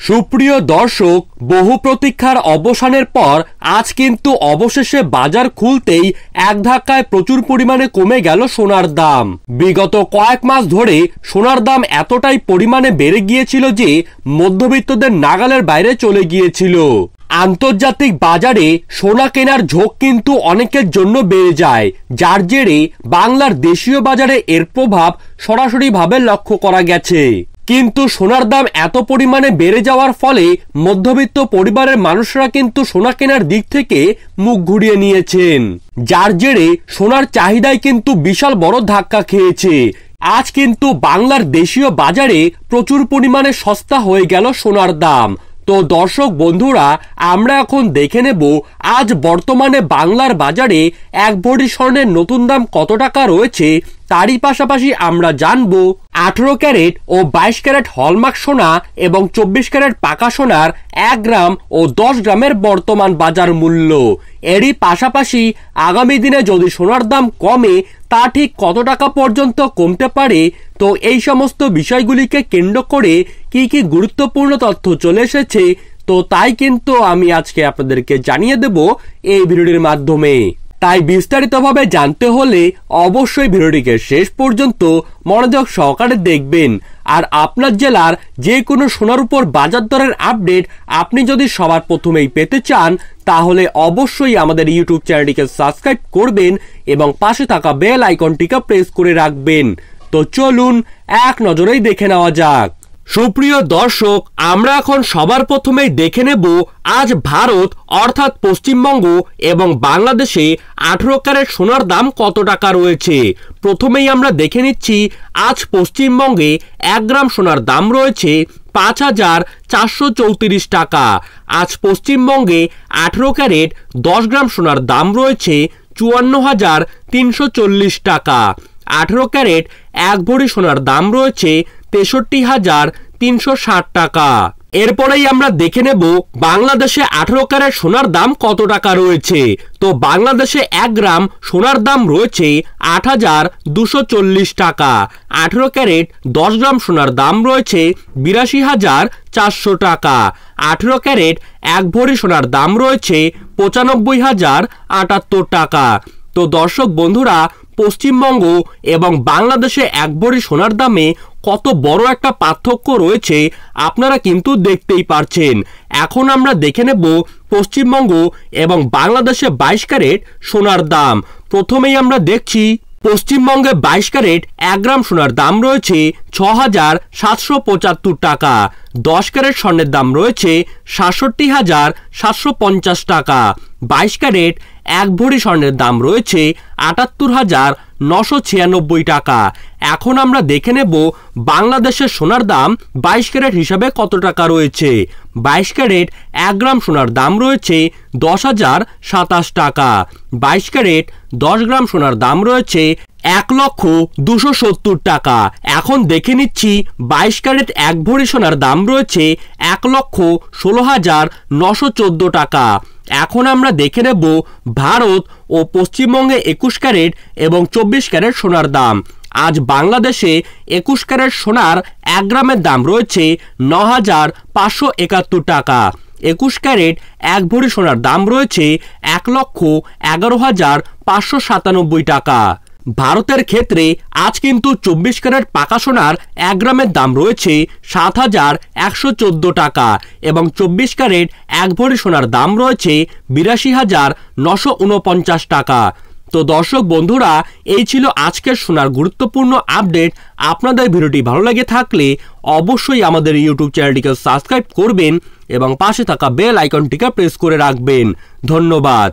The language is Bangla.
সুপ্রিয় দর্শক, বহু প্রতীক্ষার অবসানের পর আজ কিন্তু অবশেষে বাজার খুলতেই এক ধাক্কায় প্রচুর পরিমাণে কমে গেল সোনার দাম। বিগত কয়েক মাস ধরে সোনার দাম এতটাই পরিমাণে বেড়ে গিয়েছিল যে মধ্যবিত্তদের নাগালের বাইরে চলে গিয়েছিল। আন্তর্জাতিক বাজারে সোনা কেনার ঝোঁক কিন্তু অনেকের জন্য বেড়ে যায়, যার জেরে বাংলার দেশীয় বাজারে এর প্রভাব সরাসরিভাবে লক্ষ্য করা গেছে। কিন্তু সোনার দাম এত পরিমাণে বেড়ে যাওয়ার ফলে মধ্যবিত্ত পরিবারের মানুষরা কিন্তু সোনা কেনার দিক থেকে মুখ ঘুরিয়ে নিয়েছেন, যার জেরে সোনার চাহিদায় কিন্তু বিশাল বড় ধাক্কা খেয়েছে। আজ কিন্তু বাংলার দেশীয় বাজারে প্রচুর পরিমাণে সস্তা হয়ে গেল সোনার দাম। তো দর্শক বন্ধুরা, আমরা এখন দেখে নেব আজ বর্তমানে বাংলার বাজারে এক ভরি স্বর্ণের নতুন দাম কত টাকা রয়েছে। তারই পাশাপাশি আমরা জানবো 18 ক্যারেট ও 22 ক্যারেট হলমার্ক সোনা এবং 24 ক্যারেট পাকা সোনার 1 গ্রাম ও 10 গ্রামের বর্তমান বাজার মূল্য। এরই পাশাপাশি আগামী দিনে যদি সোনার দাম কমে তা ঠিক কত টাকা পর্যন্ত কমতে পারে, তো এই সমস্ত বিষয়গুলিকে কেন্দ্র করে কি কি গুরুত্বপূর্ণ তথ্য চলে এসেছে, তো তাই কিন্তু আমি আজকে আপনাদেরকে জানিয়ে দেব এই ভিডিওটির মাধ্যমে। তাই বিস্তারিতভাবে জানতে হলে অবশ্যই ভিডিওটিকে শেষ পর্যন্ত মনোযোগ সহকারে দেখবেন। আর আপনার জেলার যে কোনো সোনার উপর বাজার দরের আপডেট আপনি যদি সবার প্রথমেই পেতে চান, তাহলে অবশ্যই আমাদের ইউটিউব চ্যানেলটিকে সাবস্ক্রাইব করবেন এবং পাশে থাকা বেল আইকনটিকে প্রেস করে রাখবেন। তো চলুন এক নজরেই দেখে নেওয়া যাক। সুপ্রিয় দর্শক, আমরা এখন সবার প্রথমেই দেখে নেব আজ ভারত অর্থাৎ পশ্চিমবঙ্গ এবং বাংলাদেশে 18 ক্যারেট সোনার দাম কত টাকা রয়েছে। প্রথমেই আমরা দেখে নিচ্ছি আজ পশ্চিমবঙ্গে 1 গ্রাম সোনার দাম রয়েছে 5,434 টাকা। আজ পশ্চিমবঙ্গে 18 ক্যারেট 10 গ্রাম সোনার দাম রয়েছে 54,340 টাকা। 18 ক্যারেট 1 ভরি সোনার দাম রয়েছে 63,360 টাকা। এরপরেই আমরা দেখে নেব বাংলাদেশে 18 ক্যারেট সোনার দাম কত টাকা রয়েছে। তো বাংলাদেশে 1 গ্রাম সোনার দাম রয়েছে 8,240 টাকা। 18 ক্যারেট 10 গ্রাম সোনার দাম রয়েছে 82,400 টাকা। 18 ক্যারেট 1 ভরি সোনার দাম রয়েছে 95,078 টাকা। তো দর্শক বন্ধুরা, পশ্চিমবঙ্গ এবং বাংলাদেশে 1 ভরি সোনার দামে কত বড় একটা পার্থক্য রয়েছে আপনারা কিন্তু দেখতেই পারছেন। এখন আমরা দেখে নেব পশ্চিমবঙ্গ এবং বাংলাদেশে 22 ক্যারেট সোনার দাম। প্রথমেই আমরা দেখছি পশ্চিমবঙ্গে 22 ক্যারেট 1 গ্রাম সোনার দাম রয়েছে 6,775 টাকা। 10 ক্যারেট স্বর্ণের দাম রয়েছে 67,750 টাকা। 22 ক্যারেট 1 ভরি স্বর্ণের দাম রয়েছে 78,996 টাকা। এখন আমরা দেখে নেব বাংলাদেশের সোনার দাম 22 ক্যারেট হিসাবে কত টাকা রয়েছে। 22 ক্যারেট 1 গ্রাম সোনার দাম রয়েছে 10,027 টাকা। 22 ক্যারেট 10 গ্রাম সোনার দাম রয়েছে 1,270,000 টাকা। এখন দেখে নিচ্ছি 22 ক্যারেট 1 ভরি সোনার দাম রয়েছে 1,16,914 টাকা। এখন আমরা দেখে নেব ভারত ও পশ্চিমবঙ্গে 21 ক্যারেট এবং 24 ক্যারেট সোনার দাম। আজ বাংলাদেশে 21 ক্যারেট সোনার 1 গ্রামের দাম রয়েছে 9,571 টাকা। 21 ক্যারেট 1 ভরি সোনার দাম রয়েছে 1,11,597 টাকা। ভারতের ক্ষেত্রে আজ কিন্তু 24 ক্যারেট পাকা সোনার 1 গ্রামের দাম রয়েছে 7,114 টাকা এবং 24 ক্যারেট 1 ভরি সোনার দাম রয়েছে 82,949 টাকা। তো দর্শক বন্ধুরা, এই ছিল আজকের সোনার গুরুত্বপূর্ণ আপডেট। আপনাদের ভিডিওটি ভালো লেগে থাকলে অবশ্যই আমাদের ইউটিউব চ্যানেলটিকে সাবস্ক্রাইব করবেন এবং পাশে থাকা বেল আইকনটিকে প্রেস করে রাখবেন। ধন্যবাদ।